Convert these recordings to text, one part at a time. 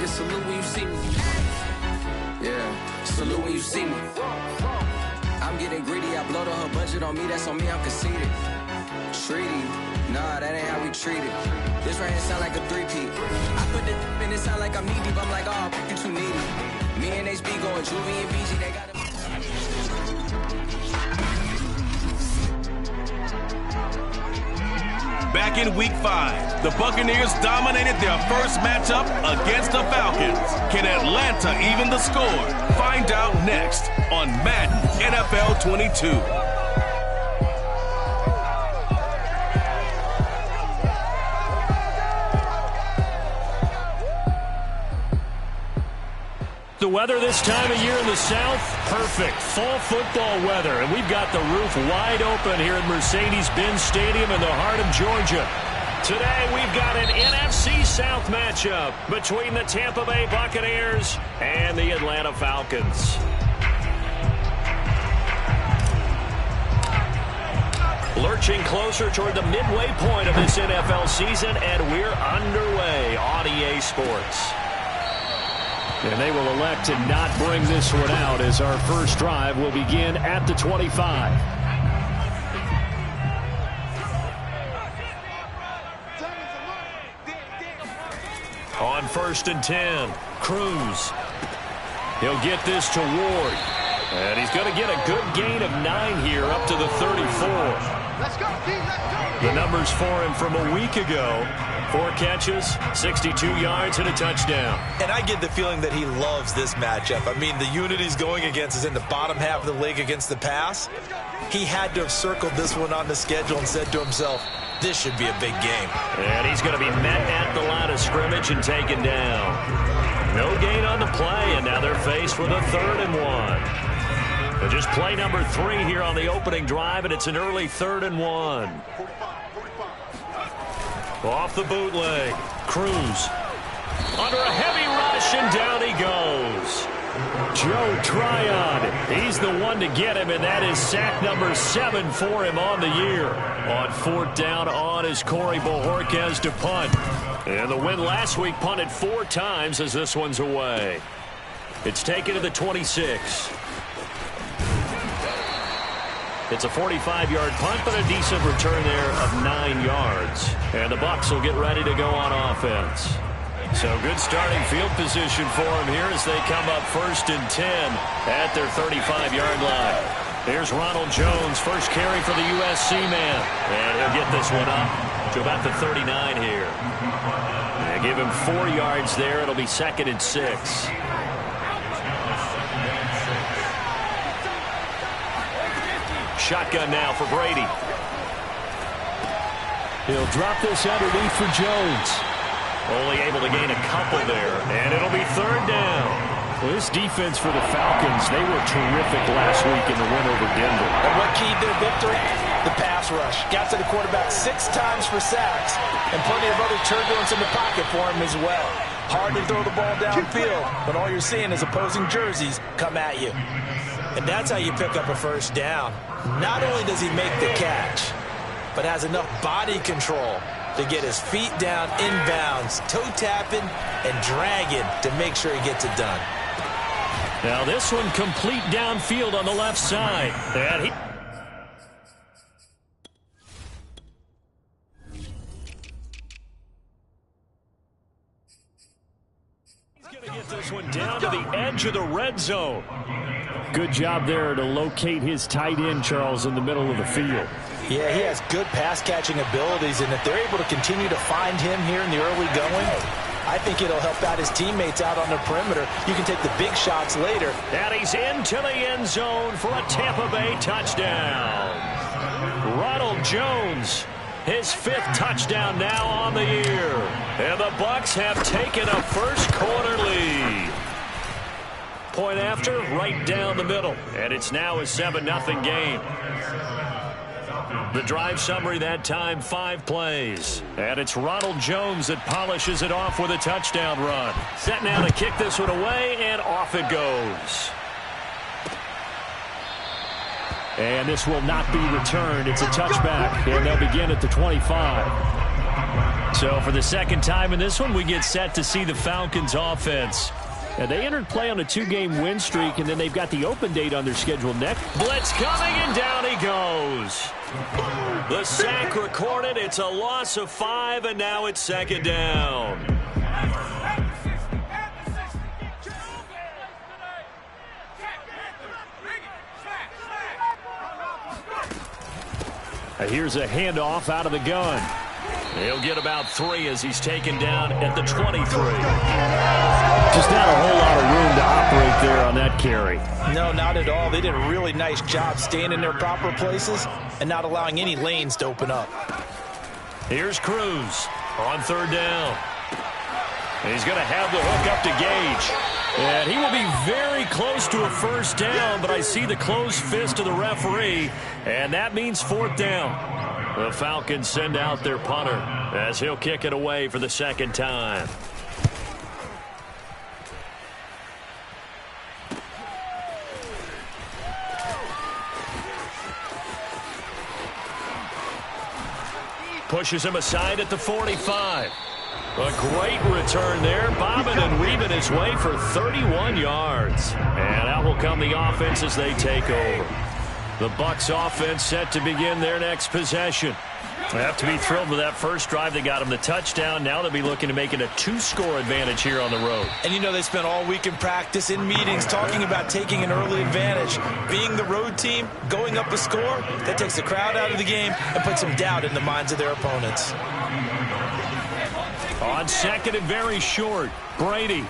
nigga, salute when you see me. Yeah, salute when you see me. I'm getting greedy, I blowed on her budget on me, that's on me, I'm conceited. Treaty, nah, that ain't how we treat it. This right here sound like a three-peat. I put the in it sound like I'm knee deep, I'm like, oh, you too needy. Me and HB going Juvie and BG, they got it. Back in Week 5, the Buccaneers dominated their first matchup against the Falcons. Can Atlanta even the score? Find out next on Madden NFL 22. The weather this time of year in the South, perfect. Fall football weather, and we've got the roof wide open here at Mercedes-Benz Stadium in the heart of Georgia. Today, we've got an NFC South matchup between the Tampa Bay Buccaneers and the Atlanta Falcons. Lurching closer toward the midway point of this NFL season, and we're underway on EA Sports. And they will elect to not bring this one out as our first drive will begin at the 25. On 1st and 10, Cruz. He'll get this to Ward. And he's going to get a good gain of 9 here up to the 34. Let's go, D, let's go. The numbers for him from a week ago. 4 catches, 62 yards, and a touchdown. And I get the feeling that he loves this matchup. I mean, the unit he's going against is in the bottom half of the league against the pass. He had to have circled this one on the schedule and said to himself, this should be a big game. And he's going to be met at the line of scrimmage and taken down. No gain on the play, and now they're faced with a 3rd and 1. Just play number 3 here on the opening drive, and it's an early 3rd and 1. Off the bootleg, Cruz under a heavy rush, and down he goes. Joe Tryon, he's the one to get him, and that is sack number 7 for him on the year. On 4th down on is Corey Bojorquez to punt. And the win last week punted 4 times as this one's away. It's taken to the 26. It's a 45-yard punt, but a decent return there of 9 yards. And the Bucs will get ready to go on offense. So good starting field position for them here as they come up 1st and 10 at their 35-yard line. Here's Ronald Jones, first carry for the USC man. And he'll get this one up to about the 39 here. They give him 4 yards there. It'll be 2nd and 6. Shotgun now for Brady. He'll drop this underneath for Jones. Only able to gain a couple there, and it'll be 3rd down. Well, this defense for the Falcons, they were terrific last week in the win over Denver. And what keyed their victory? The pass rush. Got to the quarterback 6 times for sacks, and plenty of other turbulence in the pocket for him as well. Hard to throw the ball downfield, but all you're seeing is opposing jerseys come at you. And that's how you pick up a 1st down. Not only does he make the catch, but has enough body control to get his feet down inbounds, toe tapping and dragging to make sure he gets it done. Now this one complete downfield on the left side. And he's going to get this one down to the edge of the red zone. Good job there to locate his tight end, Charles, in the middle of the field. Yeah, he has good pass-catching abilities, and if they're able to continue to find him here in the early going, I think it'll help out his teammates out on the perimeter. You can take the big shots later. And he's into the end zone for a Tampa Bay touchdown. Ronald Jones, his 5th touchdown now on the year. And the Bucs have taken a first-quarter lead. Point after, right down the middle. And it's now a 7-0 game. The drive summary that time, 5 plays. And it's Ronald Jones that polishes it off with a touchdown run. Set now to kick this one away, and off it goes. And this will not be returned. It's a touchback, and they'll begin at the 25. So for the second time in this one, we get set to see the Falcons offense. And they entered play on a 2-game win streak, and then they've got the open date on their schedule next. Blitz coming, and down he goes. The sack recorded. It's a loss of 5, and now it's second down. Here's a handoff out of the gun. He'll get about 3 as he's taken down at the 23. Just not a whole lot of room to operate there on that carry. No, not at all. They did a really nice job staying in their proper places and not allowing any lanes to open up. Here's Cruz on third down. He's going to have the hook up to Gage. And he will be very close to a first down, but I see the closed fist of the referee, and that means fourth down. The Falcons send out their punter as he'll kick it away for the second time. Pushes him aside at the 45. A great return there, bobbing and weaving his way for 31 yards. And out will come the offense as they take over. The Bucs offense set to begin their next possession. They have to be thrilled with that first drive. They got him the touchdown. Now they'll be looking to make it a 2-score advantage here on the road. And you know they spent all week in practice, in meetings, talking about taking an early advantage. Being the road team, going up a score, that takes the crowd out of the game and puts some doubt in the minds of their opponents. On second and very short, Brady.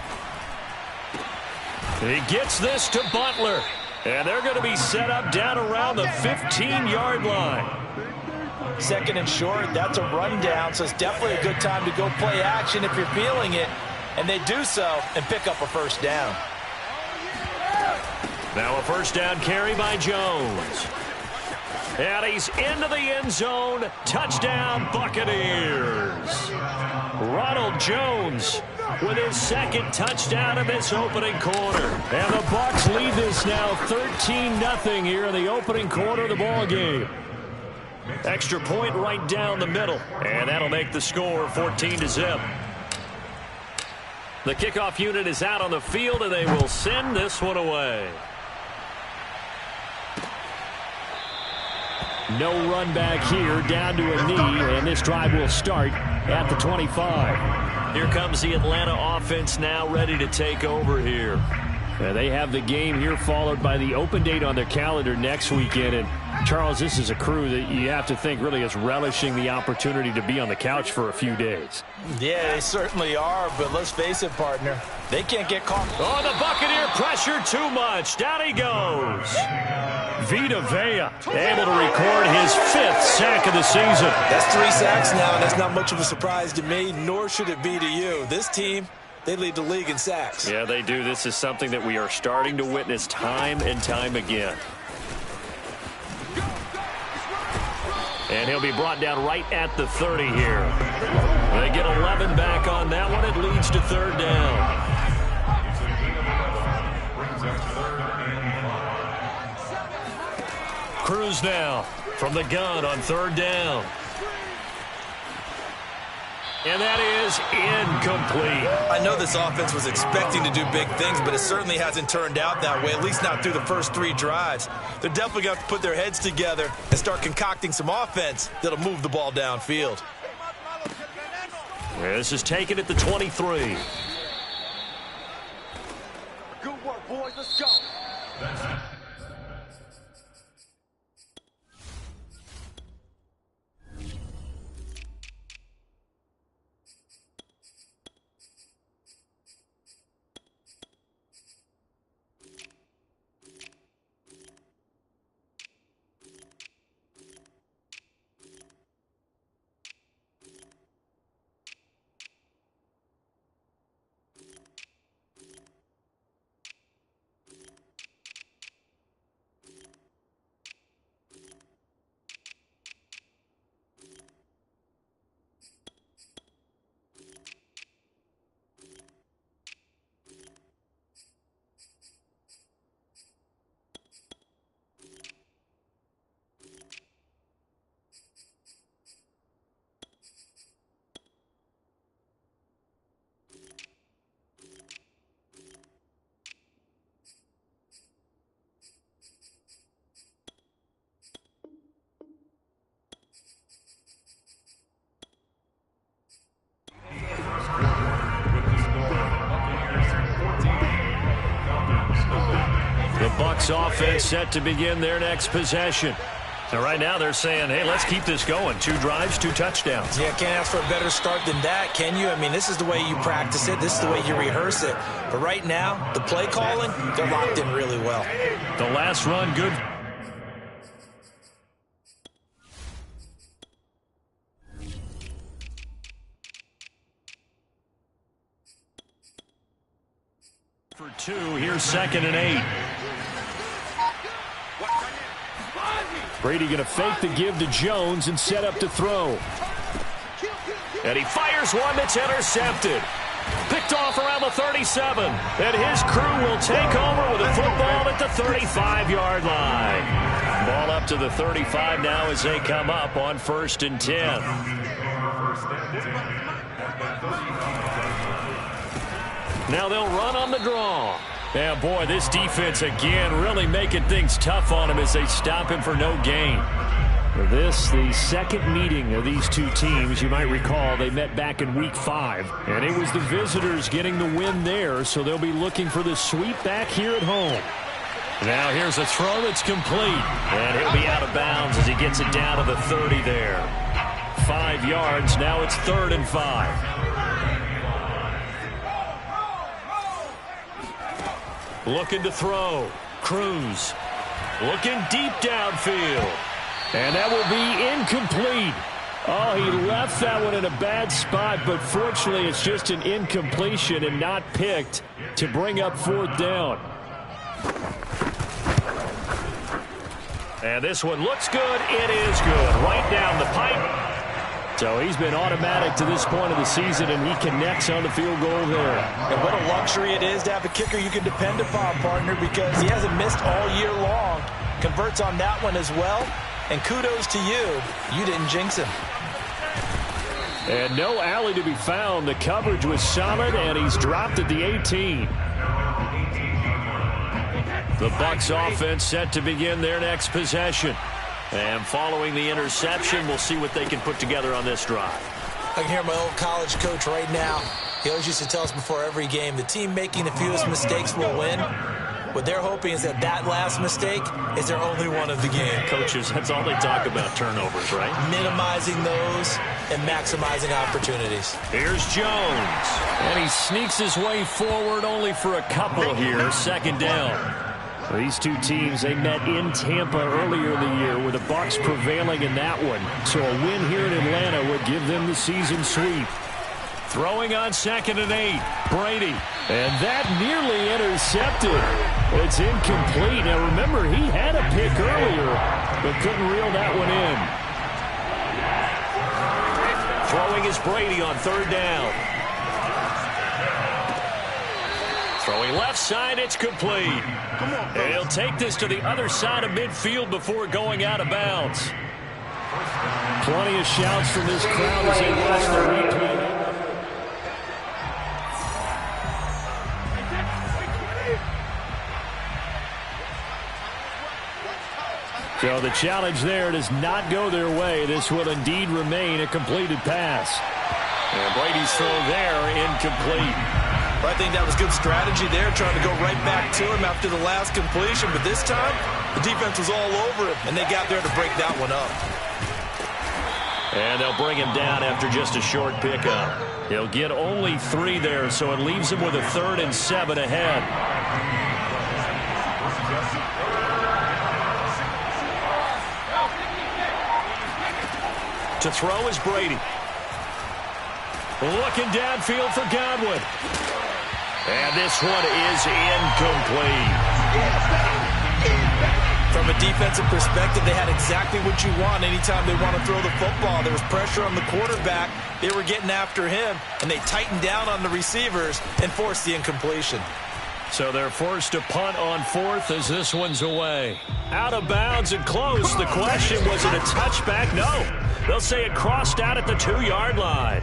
He gets this to Butler. And they're going to be set up down around the 15-yard line. Second and short, that's a rundown, so it's definitely a good time to go play action if you're feeling it. And they do so and pick up a first down. Now a first down carry by Jones. And he's into the end zone. Touchdown, Buccaneers. Ronald Jones with his second touchdown in this opening quarter. And the Bucs lead this now 13-0 here in the opening quarter of the ball game. Extra point right down the middle. And that'll make the score 14-0. The kickoff unit is out on the field, and they will send this one away. No run back here, down to a knee, and this drive will start at the 25. Here comes the Atlanta offense now ready to take over here. They have the game here followed by the open date on their calendar next weekend. And Charles, this is a crew that you have to think really is relishing the opportunity to be on the couch for a few days. Yeah, they certainly are, but let's face it, partner. They can't get caught. Oh, the Buccaneer pressure too much. Down he goes. Vita Vea able to record his 5th sack of the season. That's 3 sacks now, and that's not much of a surprise to me, nor should it be to you. This team, they lead the league in sacks. Yeah, they do. This is something that we are starting to witness time and time again. And he'll be brought down right at the 30 here. They get 11 back on that one. It leads to third down. Cruz now from the gun on third down. And that is incomplete. I know this offense was expecting to do big things, but it certainly hasn't turned out that way, at least not through the first 3 drives. They're definitely going to have to put their heads together and start concocting some offense that'll move the ball downfield. This is taken at the 23. Good work, boys. Let's go. Bucs offense set to begin their next possession. So right now they're saying, hey, let's keep this going. 2 drives, 2 touchdowns. Yeah, can't ask for a better start than that, can you? I mean, this is the way you practice it. This is the way you rehearse it. But right now, the play calling, they're locked in really well. The last run, good. For 2, here's 2nd and 8. Brady going to fake the give to Jones and set up to throw. And he fires one that's intercepted. Picked off around the 37. And his crew will take over with a football at the 35-yard line. Ball up to the 35 now as they come up on 1st and 10. Now they'll run on the draw. Yeah, boy, this defense again really making things tough on him as they stop him for no gain. This, the second meeting of these two teams. You might recall they met back in Week 5. And it was the visitors getting the win there, so they'll be looking for the sweep back here at home. Now here's a throw that's complete. And he'll be out of bounds as he gets it down to the 30 there. 5 yards, now it's 3rd and 5. Looking to throw. Cruz. Looking deep downfield. And that will be incomplete. Oh, he left that one in a bad spot, but fortunately it's just an incompletion and not picked to bring up 4th down. And this one looks good. It is good. Right down the pipe. So he's been automatic to this point of the season, and he connects on the field goal there. And what a luxury it is to have a kicker you can depend upon, partner, because he hasn't missed all year long. Converts on that one as well. And kudos to you. You didn't jinx him. And no alley to be found. The coverage was solid, and he's dropped at the 18. The Bucs offense set to begin their next possession. And following the interception, we'll see what they can put together on this drive. I can hear my old college coach right now. He always used to tell us before every game, the team making the fewest mistakes will win. What they're hoping is that that last mistake is their only one of the game. Coaches, that's all they talk about, turnovers, right? Minimizing those and maximizing opportunities. Here's Jones. And he sneaks his way forward only for a couple here. 2nd down. These two teams, they met in Tampa earlier in the year with the Bucs prevailing in that one. So a win here in Atlanta would give them the season sweep. Throwing on 2nd and 8. Brady. And that nearly intercepted. It's incomplete. Now remember, he had a pick earlier, but couldn't reel that one in. Throwing is Brady on 3rd down. Throwing left side, it's complete. And he'll take this to the other side of midfield before going out of bounds. Plenty of shouts from this crowd as they watch the replay. So the challenge there does not go their way. This will indeed remain a completed pass. And Brady's throw there, incomplete. Well, I think that was good strategy there, trying to go right back to him after the last completion. But this time, the defense was all over him, and they got there to break that one up. And they'll bring him down after just a short pickup. He'll get only 3 there, so it leaves him with a 3rd and 7 ahead. To throw is Brady. Looking downfield for Godwin. And this one is incomplete. From a defensive perspective, they had exactly what you want anytime they want to throw the football. There was pressure on the quarterback. They were getting after him, and they tightened down on the receivers and forced the incompletion. So they're forced to punt on 4th as this one's away. Out of bounds and close. The question, was it a touchback? No. They'll say it crossed out at the 2-yard line.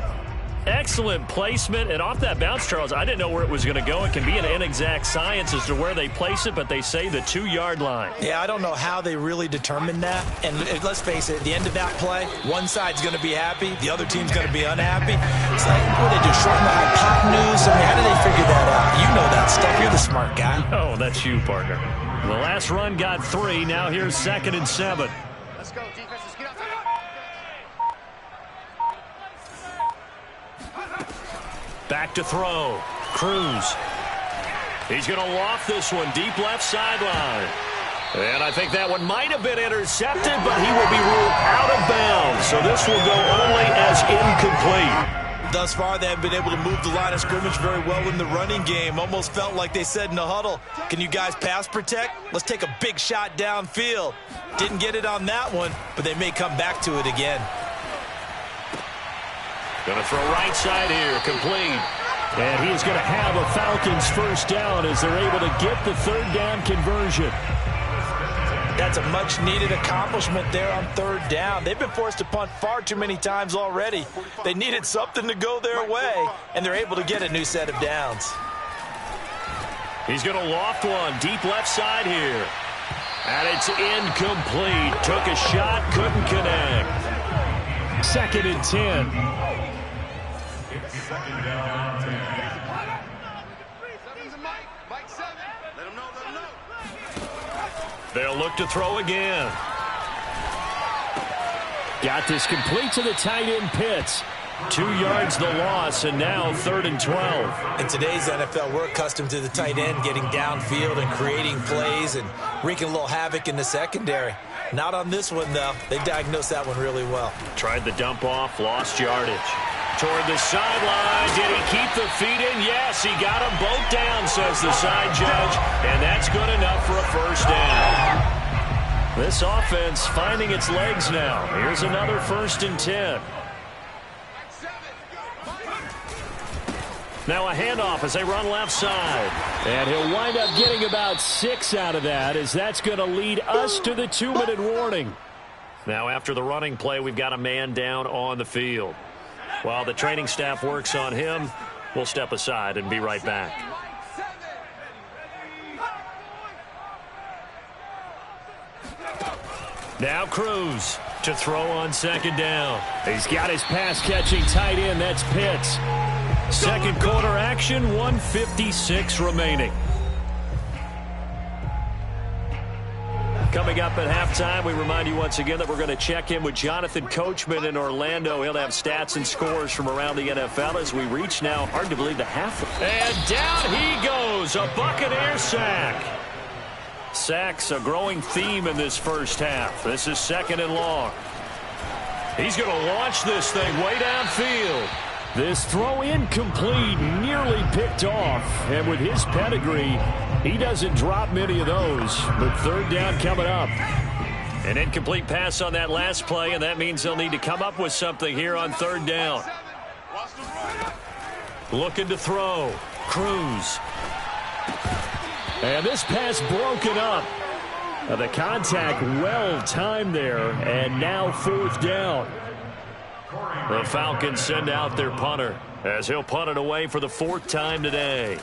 Excellent placement, and off that bounce, Charles, I didn't know where it was going to go. It can be an inexact science as to where they place it, but they say the 2-yard line. Yeah, I don't know how they really determined that. And let's face it, at the end of that play, one side's going to be happy, the other team's going to be unhappy. It's like, what do they do, shorten the hypotenuse? I mean, how do they figure that out? You know that stuff. You're the smart guy. Oh, that's you, partner. The last run got 3. Now here's 2nd and 7. Let's go, defenses. Get outside. Back to throw. Cruz. He's going to loft this one deep left sideline. And I think that one might have been intercepted, but he will be ruled out of bounds. So this will go only as incomplete. Thus far, they have been able to move the line of scrimmage very well in the running game. Almost felt like they said in the huddle, can you guys pass protect? Let's take a big shot downfield. Didn't get it on that one, but they may come back to it again. Going to throw right side here, complete. And he's going to have a Falcons first down as they're able to get the 3rd down conversion. That's a much-needed accomplishment there on 3rd down. They've been forced to punt far too many times already. They needed something to go their way, and they're able to get a new set of downs. He's going to loft one deep left side here. And it's incomplete. Took a shot, couldn't connect. 2nd and 10. They'll look to throw again. Got this complete to the tight end Pitts. 2 yards the loss, and now 3rd and 12. In today's NFL, we're accustomed to the tight end getting downfield and creating plays and wreaking a little havoc in the secondary. Not on this one, though. They diagnosed that one really well. Tried the dump off, lost yardage. Toward the sideline. Did he keep the feet in? Yes, he got them both down, says the side judge. And that's good enough for a first down. This offense finding its legs now. Here's another 1st and 10. Now a handoff as they run left side. And he'll wind up getting about 6 out of that, as that's going to lead us to the 2-minute warning. Now after the running play, we've got a man down on the field. While the training staff works on him, we'll step aside and be right back. Now Cruz to throw on 2nd down. He's got his pass-catching tight end. That's Pitts. 2nd quarter action, 1:56 remaining. Coming up at halftime, we remind you once again that we're going to check in with Jonathan Coachman in Orlando. He'll have stats and scores from around the NFL as we reach now, hard to believe, the half. And down he goes, a Buccaneer sack. Sacks a growing theme in this first half. This is 2nd and long. He's going to launch this thing way downfield. This throw incomplete, nearly picked off. And with his pedigree, he doesn't drop many of those. But 3rd down coming up. An incomplete pass on that last play, and that means they'll need to come up with something here on 3rd down. Looking to throw. Cruz. And this pass broken up. The contact well timed there, and now 4th down. The Falcons send out their punter as he'll punt it away for the 4th time today.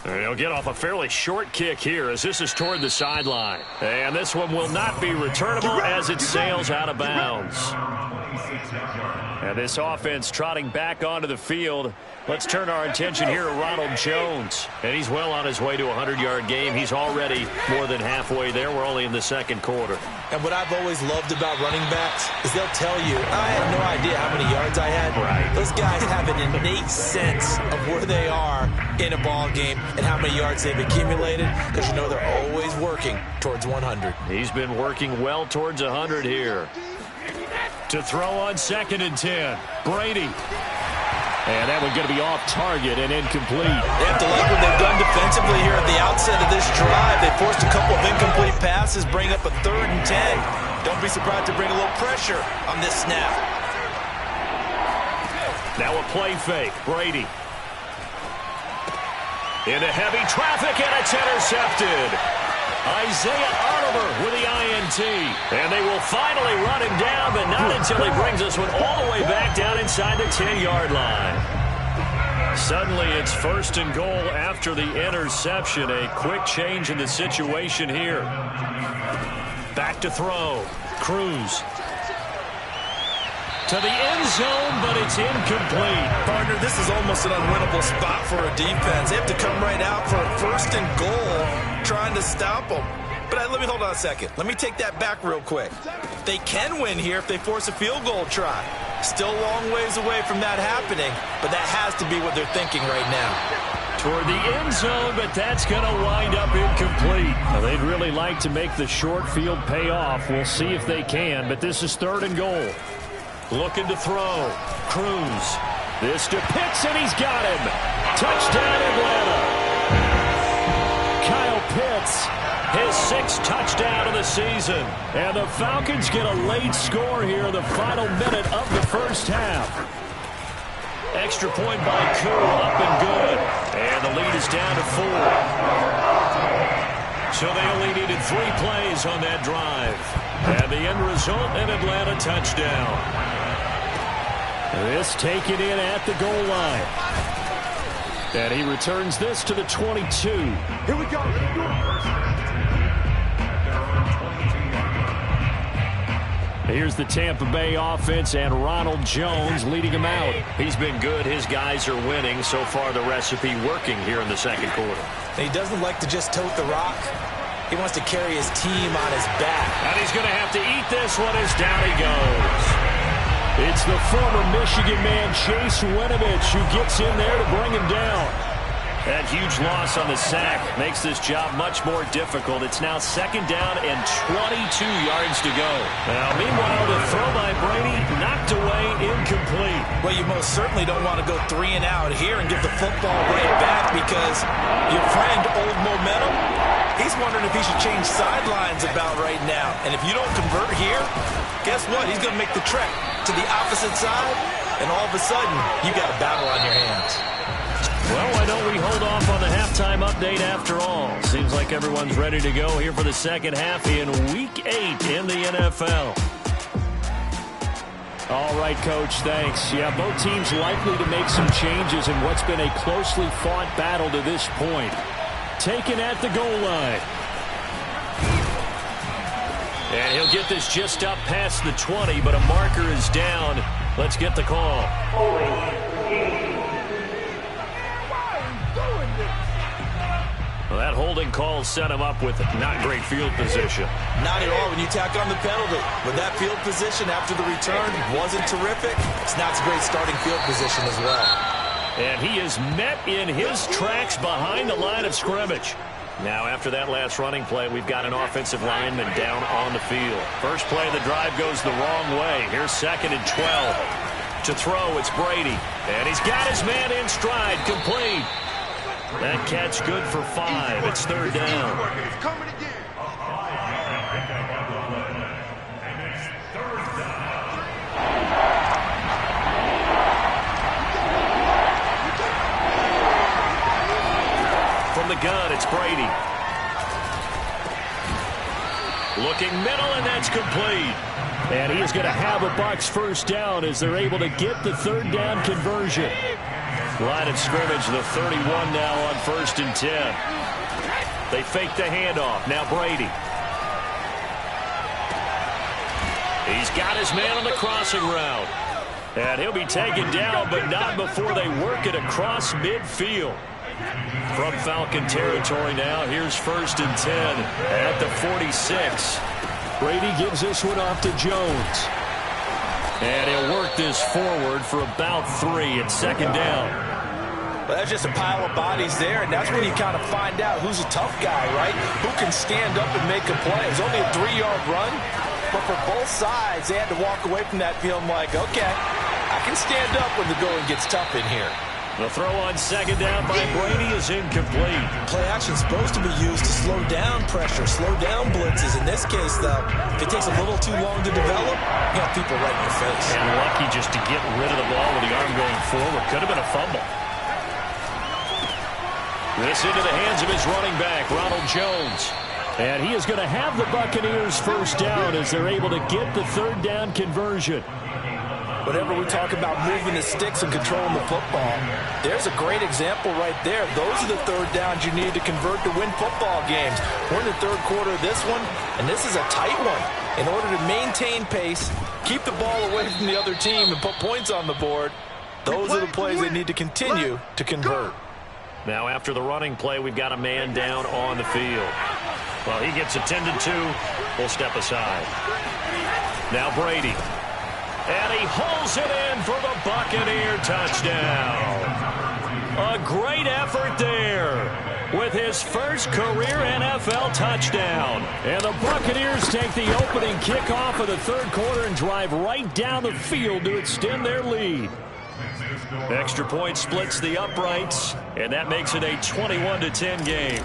And he'll get off a fairly short kick here as this is toward the sideline. And this one will not be returnable as it sails out of bounds. And this offense trotting back onto the field. Let's turn our attention here to Ronald Jones. And he's well on his way to a 100-yard game. He's already more than halfway there. We're only in the 2nd quarter. And what I've always loved about running backs is they'll tell you, I had no idea how many yards I had. Right. Those guys have an innate sense of where they are in a ball game and how many yards they've accumulated, because you know they're always working towards 100. He's been working well towards 100 here. To throw on 2nd and 10. Brady. And that one's going to be off target and incomplete. They have to like what they've done defensively here at the outset of this drive. They forced a couple of incomplete passes, bring up a 3rd and 10. Don't be surprised to bring a little pressure on this snap. Now a play fake. Brady. Into heavy traffic, and it's intercepted. Isaiah Oliver with the INT. And they will finally run him down, but not until he brings this one all the way back down inside the 10-yard line. Suddenly it's 1st and goal after the interception. A quick change in the situation here. Back to throw. Cruz. to the end zone, but it's incomplete. Partner, this is almost an unwinnable spot for a defense. They have to come right out for a 1st and goal, trying to stop them. But let me hold on a second. Let me take that back real quick. They can win here if they force a field goal try. Still a long ways away from that happening, but that has to be what they're thinking right now. Toward the end zone, but that's going to wind up incomplete. Now, they'd really like to make the short field pay off. We'll see if they can, but this is 3rd and goal. Looking to throw. Cruz. This to Pitts, and he's got him. Touchdown, Atlanta. Kyle Pitts, his 6th touchdown of the season. And the Falcons get a late score here in the final minute of the first half. Extra point by Koo, up and good. And the lead is down to 4. So they only needed 3 plays on that drive. And the end result, an Atlanta touchdown. This taken in at the goal line. And he returns this to the 22. Here we go. Here's the Tampa Bay offense and Ronald Jones leading him out. He's been good. His guys are winning. So far, the recipe working here in the 2nd quarter. He doesn't like to just tote the rock. He wants to carry his team on his back. And he's going to have to eat this one as down he goes. It's the former Michigan man, Chase Winovich, who gets in there to bring him down. That huge loss on the sack makes this job much more difficult. It's now 2nd down and 22 yards to go. Now, meanwhile, the throw by Brady knocked away, incomplete. Well, you most certainly don't want to go 3 and out here and get the football right back because your friend, Old Momentum, he's wondering if he should change sidelines about right now. And if you don't convert here, guess what? He's going to make the trek to the opposite side, and all of a sudden, you got a battle on your hands. Well, why don't we hold off on the halftime update after all? Seems like everyone's ready to go here for the 2nd half in Week 8 in the NFL. All right, Coach, thanks. Yeah, both teams likely to make some changes in what's been a closely fought battle to this point. Taken at the goal line. And he'll get this just up past the 20, but a marker is down. Let's get the call. Well, that holding call set him up with not great field position. Not at all when you tack on the penalty. With that field position after the return wasn't terrific, it's not a great starting field position as well. And he is met in his tracks behind the line of scrimmage. Now, after that last running play, we've got an offensive lineman down on the field. First play of the drive goes the wrong way. Here's 2nd and 12. To throw, it's Brady. And he's got his man in stride, complete. That catch good for 5. It's 3rd down. From the gun, it's Brady. Looking middle, and that's complete. And he is going to have a Bucs first down as they're able to get the 3rd down conversion. Line of scrimmage, the 31 now on 1st and 10. They fake the handoff. Now Brady. He's got his man on the crossing route. And he'll be taken down, but not before they work it across midfield. From Falcon territory now, here's 1st and 10 at the 46. Brady gives this one off to Jones. And he'll work this forward for about 3 at 2nd down. Well, that's just a pile of bodies there, and that's when you kind of find out who's a tough guy, right? Who can stand up and make a play. It's only a 3-yard run, but for both sides, they had to walk away from that feeling like, okay, I can stand up when the going gets tough in here. The throw on 2nd down by Brady is incomplete. Play action is supposed to be used to slow down pressure, slow down blitzes. In this case, though, if it takes a little too long to develop, you got people right in your face. And lucky just to get rid of the ball with the arm going forward. Could have been a fumble. This into the hands of his running back, Ronald Jones. And he is going to have the Buccaneers first down as they're able to get the 3rd down conversion. Whenever we talk about moving the sticks and controlling the football, there's a great example right there. Those are the 3rd downs you need to convert to win football games. We're in the 3rd quarter of this one, and this is a tight one. In order to maintain pace, keep the ball away from the other team, and put points on the board, those are the plays they need to continue to convert. Now after the running play, we've got a man down on the field. Well, he gets attended to. We'll step aside. Now Brady. And he holds it in for the Buccaneer touchdown. A great effort there with his first career NFL touchdown. And the Buccaneers take the opening kickoff of the third quarter and drive right down the field to extend their lead. Extra point splits the uprights, and that makes it a 21-10 game.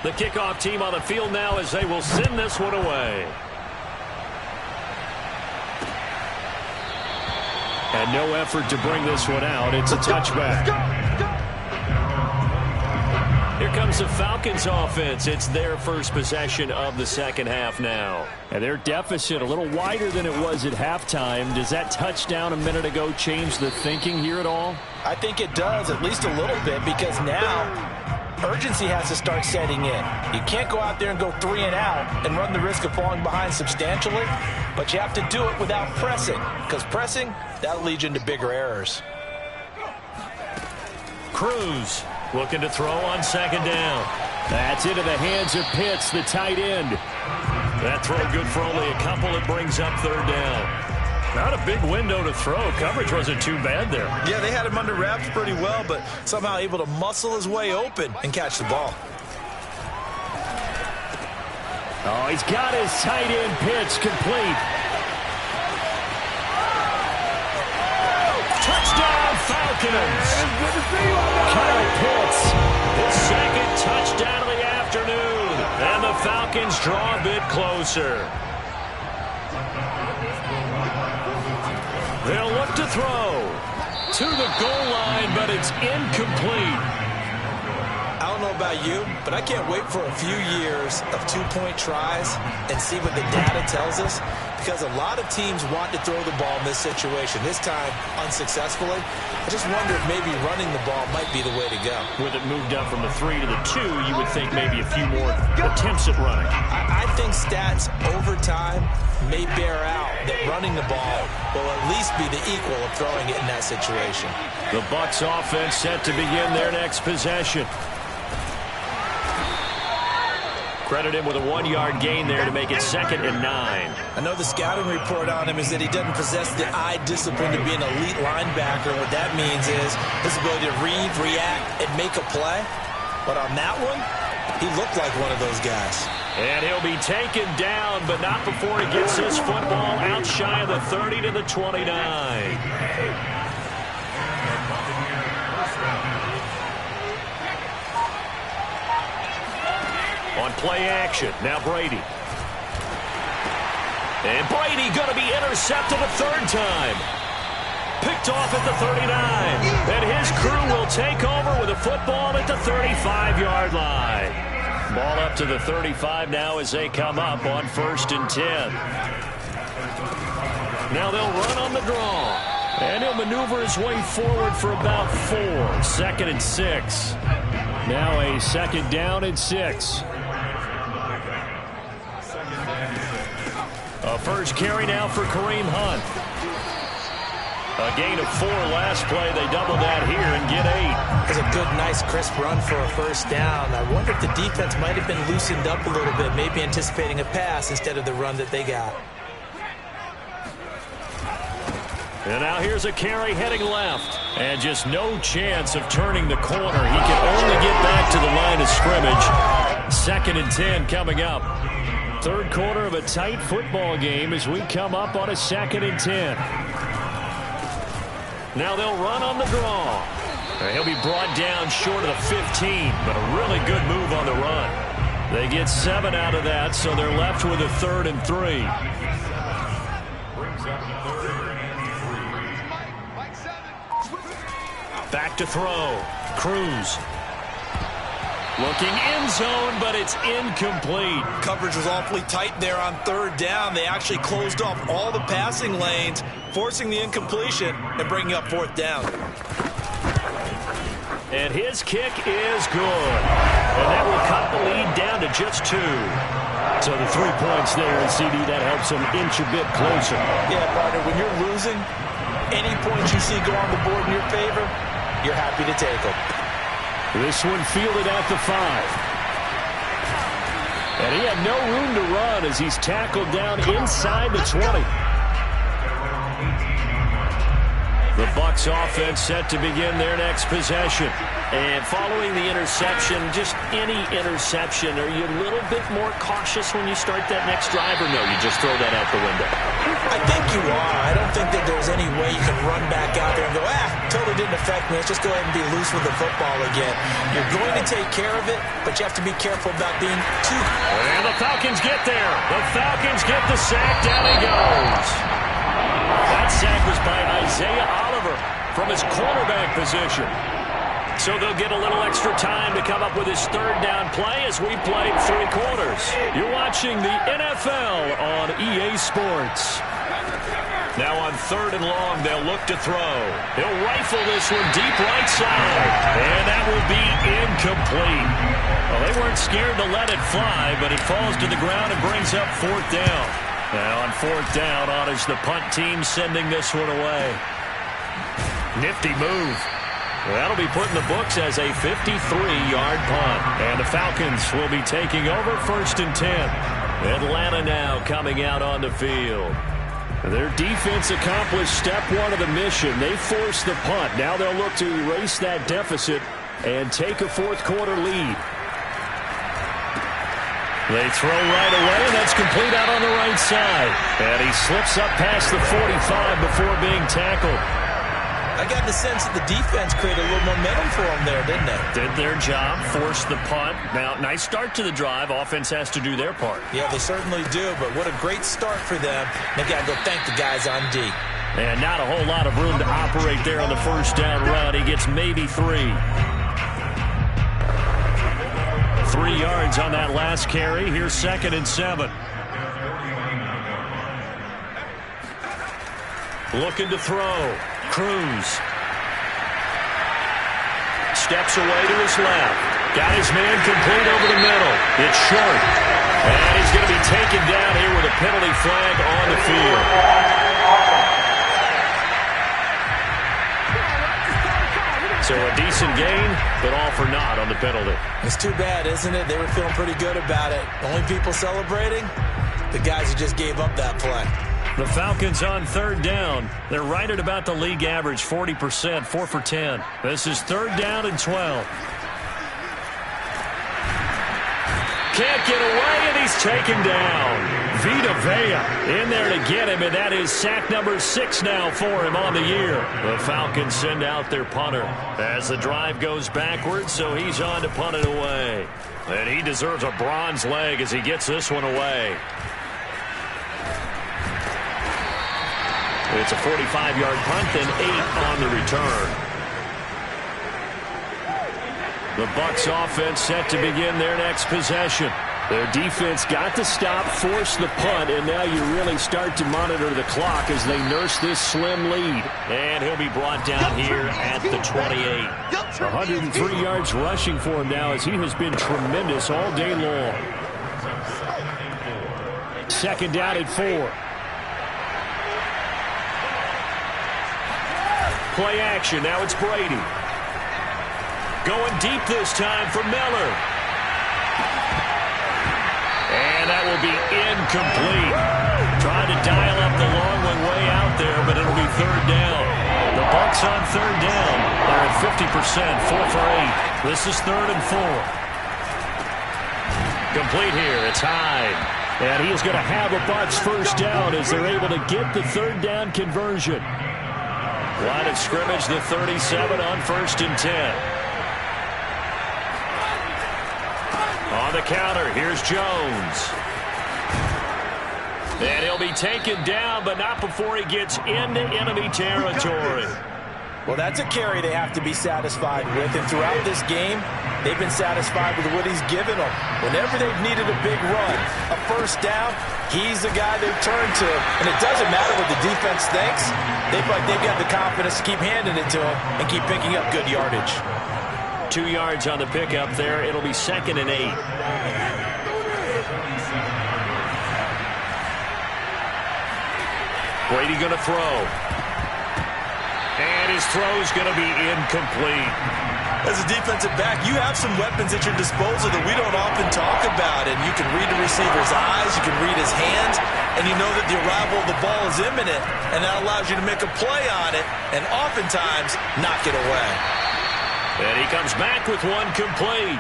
The kickoff team on the field now as they will send this one away. And no effort to bring this one out. It's a touchback. Here comes the Falcons offense. It's their first possession of the second half now. And their deficit a little wider than it was at halftime. Does that touchdown a minute ago change the thinking here at all? I think it does, at least a little bit, because now urgency has to start setting in. You can't go out there and go 3 and out and run the risk of falling behind substantially, but you have to do it without pressing, because pressing, that'll lead you into bigger errors. Cruz looking to throw on second down. That's into the hands of Pitts, the tight end. That throw good for only a couple. It brings up third down. Not a big window to throw. Coverage wasn't too bad there. Yeah, they had him under wraps pretty well, but somehow able to muscle his way open and catch the ball. Oh, he's got his tight end Pitts complete. Touchdown Falcons. Kyle Pitts, his second touchdown of the afternoon. And the Falcons draw a bit closer. They'll look to throw to the goal line, but it's incomplete. I don't know about you, but I can't wait for a few years of two-point tries and see what the data tells us, because a lot of teams want to throw the ball in this situation. This time, unsuccessfully. I just wonder if maybe running the ball might be the way to go. With it moved up from the 3 to the 2, you would think maybe a few more attempts at running. I think stats over time may bear out that running the ball will at least be the equal of throwing it in that situation. The Bucs offense set to begin their next possession. Credit him with a 1-yard gain there to make it 2nd and 9. I know the scouting report on him is that he doesn't possess the eye discipline to be an elite linebacker. What that means is his ability to read, react, and make a play. But on that one, he looked like one of those guys. And he'll be taken down, but not before he gets his football out shy of the 30 to the 29. On play action, now Brady. And Brady going to be intercepted a third time. Picked off at the 39. And his crew will take over with a football at the 35-yard line. Ball up to the 35 now as they come up on 1st and 10. Now they'll run on the draw. And he'll maneuver his way forward for about 4. 2nd and 6. Now a 2nd down and 6. A first carry now for Kareem Hunt. A gain of 4 last play. They double that here and get 8. It's a good, nice, crisp run for a first down. I wonder if the defense might have been loosened up a little bit, maybe anticipating a pass instead of the run that they got. And now here's a carry heading left. And just no chance of turning the corner. He can only get back to the line of scrimmage. 2nd and 10 coming up. Third quarter of a tight football game as we come up on a 2nd and 10. Now they'll run on the draw. He'll be brought down short of the 15, but a really good move on the run. They get 7 out of that, so they're left with a 3rd and 3. Back to throw. Cruz. Looking end zone, but it's incomplete. Coverage was awfully tight there on 3rd down. They actually closed off all the passing lanes, forcing the incompletion and bringing up 4th down. And his kick is good. And that will cut the lead down to just 2. So the 3 points there, and CD, that helps them inch a bit closer. Yeah, partner, when you're losing, any points you see go on the board in your favor, you're happy to take them. This one fielded at the 5. And he had no room to run as he's tackled down inside the 20. The Bucs offense set to begin their next possession. And following the interception, just any interception, are you a little bit more cautious when you start that next drive, or no, you just throw that out the window? I think you are. I don't think that there's any way you can run back out there and go, totally didn't affect me. Let's just go ahead and be loose with the football again. You're going to take care of it, but you have to be careful about being too... And the Falcons get there. The Falcons get the sack. Down he goes. That sack was by Isaiah Oliver from his cornerback position. So they'll get a little extra time to come up with his 3rd down play as we played 3 quarters. You're watching the NFL on EA Sports. Now on 3rd and long, they'll look to throw. He'll rifle this one deep right side. And that will be incomplete. Well, they weren't scared to let it fly, but it falls to the ground and brings up 4th down. Now on 4th down, honors the punt team sending this one away. Nifty move. That'll be put in the books as a 53-yard punt. And the Falcons will be taking over 1st and 10. Atlanta now coming out on the field. Their defense accomplished step 1 of the mission. They forced the punt. Now they'll look to erase that deficit and take a 4th quarter lead. They throw right away, and that's complete out on the right side. And he slips up past the 45 before being tackled. I got the sense that the defense created a little momentum for them there, didn't they? Did their job, forced the punt. Now, nice start to the drive. Offense has to do their part. Yeah, they certainly do, but what a great start for them. They got to go thank the guys on D. And not a whole lot of room to operate there on the 1st down run. He gets maybe 3. 3 yards on that last carry. Here's 2nd and 7. Looking to throw. Cruz. Steps away to his left. Got his man complete over the middle. It's short. And he's going to be taken down here with a penalty flag on the field. So a decent gain, but all for naught on the penalty. It's too bad, isn't it? They were feeling pretty good about it. Only people celebrating, the guys who just gave up that play. The Falcons on 3rd down. They're right at about the league average, 40%, 4 for 10. This is 3rd down and 12. Can't get away, and he's taken down. Vita Vea in there to get him, and that is sack number 6 now for him on the year. The Falcons send out their punter as the drive goes backwards, so he's on to punt it away. And he deserves a bronze leg as he gets this one away. It's a 45-yard punt, then 8 on the return. The Bucs offense set to begin their next possession. Their defense got to stop, force the punt, and now you really start to monitor the clock as they nurse this slim lead. And he'll be brought down here at the 28. 103 yards rushing for him now as he has been tremendous all day long. 2nd down and 4. Play action. Now it's Brady. Going deep this time for Miller. And that will be incomplete. Trying to dial up the long one way out there, but it'll be 3rd down. The Bucs on 3rd down. They're at 50%, 4 for 8. This is 3rd and 4. Complete here. It's Hyde. And he is going to have a Bucs 1st down as they're able to get the 3rd down conversion. Line of scrimmage, the 37 on 1st and 10. On the counter, here's Jones. And he'll be taken down, but not before he gets into enemy territory. Well, that's a carry they have to be satisfied with. And throughout this game, they've been satisfied with what he's given them. Whenever they've needed a big run, a 1st down, he's the guy they've turned to. And it doesn't matter what the defense thinks. They've got the confidence to keep handing it to him and keep picking up good yardage. 2 yards on the pickup there. It'll be 2nd and 8. Brady going to throw. And his throw's going to be incomplete. As a defensive back, you have some weapons at your disposal that we don't often talk about. And you can read the receiver's eyes, you can read his hands, and you know that the arrival of the ball is imminent, and that allows you to make a play on it and oftentimes knock it away. And he comes back with one complete.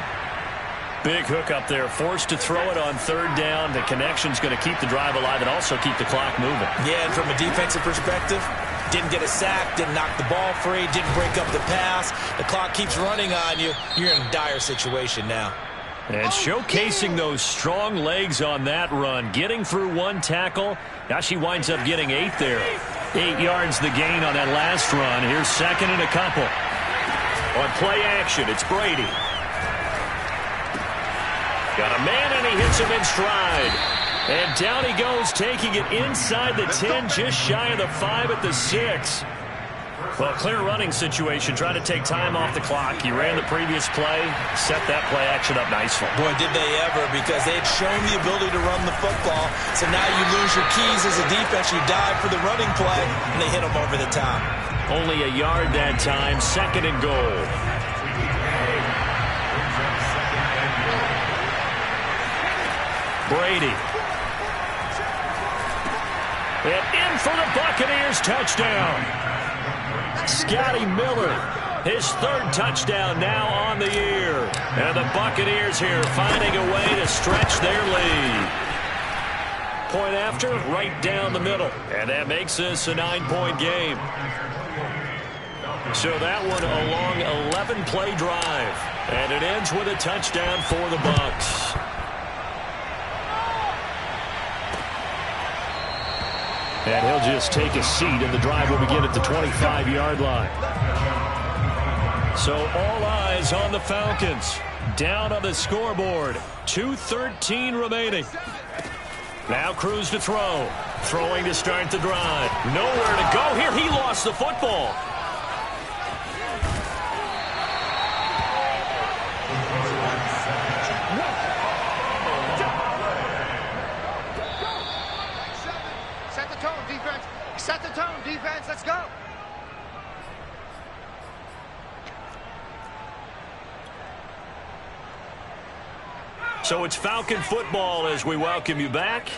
Big hook up there, forced to throw it on 3rd down. The connection's going to keep the drive alive and also keep the clock moving. Yeah, and from a defensive perspective, didn't get a sack, didn't knock the ball free, didn't break up the pass. The clock keeps running on you. You're in a dire situation now. And showcasing those strong legs on that run, getting through one tackle. Now she winds up getting 8 there. 8 yards the gain on that last run. Here's 2nd and a couple. On play action, it's Brady. Got a man, and he hits him in stride. And down he goes, taking it inside the 10, just shy of the 5 at the 6. Well, clear running situation, trying to take time off the clock. He ran the previous play, set that play action up nicely. Boy, did they ever, because they had shown the ability to run the football. So now you lose your keys as a defense. You dive for the running play, and they hit them over the top. Only a yard that time, 2nd and goal. Brady. And in for the Buccaneers touchdown. Scotty Miller, his 3rd touchdown now on the year. And the Buccaneers here finding a way to stretch their lead. Point after, right down the middle. And that makes this a 9-point game. So that one a long 11-play drive. And it ends with a touchdown for the Bucs. And he'll just take a seat, and the drive will begin at the 25-yard line. So all eyes on the Falcons. Down on the scoreboard. 2:13 remaining. Now Cruz to throw. Throwing to start the drive. Nowhere to go here. He lost the football. Set the tone, defense. Let's go. So it's Falcon football as we welcome you back.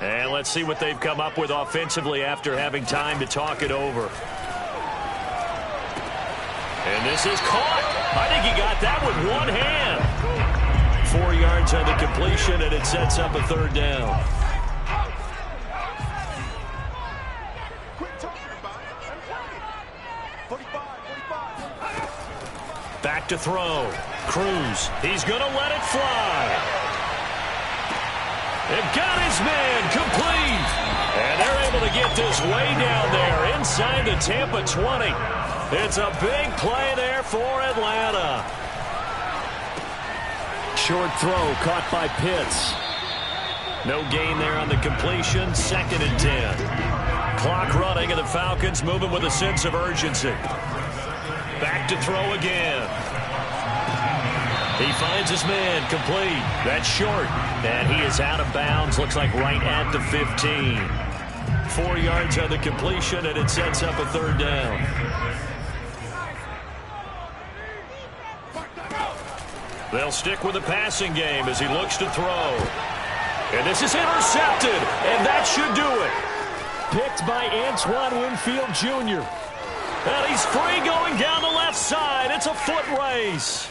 And let's see what they've come up with offensively after having time to talk it over. And this is caught. I think he got that with one hand. 4 yards on the completion, and it sets up a 3rd down. Back to throw. Cruz. He's going to let it fly. And got his man complete. And they're able to get this way down there inside the Tampa 20. It's a big play there for Atlanta. Short throw caught by Pitts. No gain there on the completion. 2nd and 10. Clock running, and the Falcons moving with a sense of urgency. Back to throw again. He finds his man complete. That's short. And he is out of bounds. Looks like right at the 15. 4 yards on the completion, and it sets up a 3rd down. They'll stick with the passing game as he looks to throw. And this is intercepted, and that should do it. Picked by Antoine Winfield Jr. And he's free going down the left side. It's a foot race.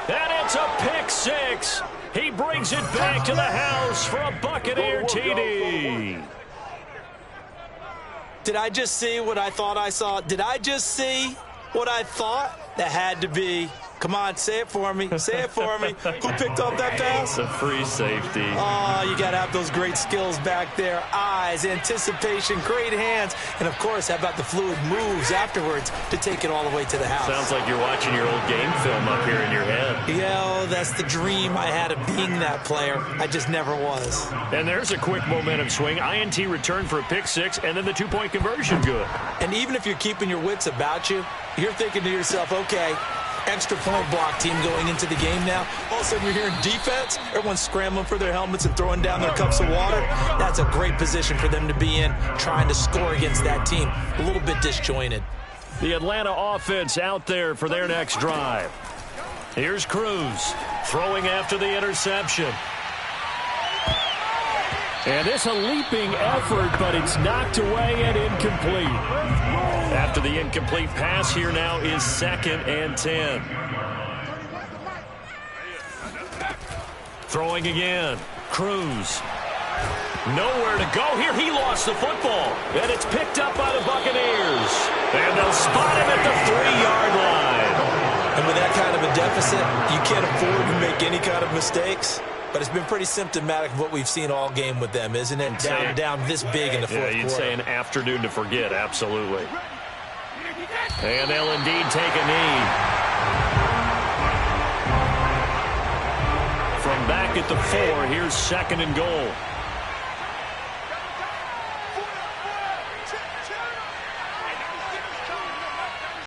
And it's a pick 6. He brings it back to the house for a Buccaneer TD. Did I just see what I thought I saw? Did I just see what I thought? That had to be. Come on, say it for me. Say it for me. Who picked up that pass? It's a free safety. Oh, you got to have those great skills back there. Eyes, anticipation, great hands. And, of course, how about the fluid moves afterwards to take it all the way to the house? Sounds like you're watching your old game film up here in your head. Yeah, that's the dream I had of being that player. I just never was. And there's a quick momentum swing. INT return for a pick 6, and then the 2-point conversion good. And even if you're keeping your wits about you, you're thinking to yourself, okay, extra point block team going into the game now. All of a sudden you're hearing defense. Everyone's scrambling for their helmets and throwing down their cups of water. That's a great position for them to be in, trying to score against that team. A little bit disjointed. The Atlanta offense out there for their next drive. Here's Cruz throwing after the interception. And it's a leaping effort, but it's knocked away and incomplete. After the incomplete pass, here now is 2nd and 10. Throwing again. Cruz. Nowhere to go here. He lost the football. And it's picked up by the Buccaneers. And they'll spot him at the 3-yard line. And with that kind of a deficit, you can't afford to make any kind of mistakes. But it's been pretty symptomatic of what we've seen all game with them, isn't it? Down this big in the fourth quarter. You'd say an afternoon to forget, absolutely. And they'll indeed take a knee. From back at the 4, here's 2nd and goal.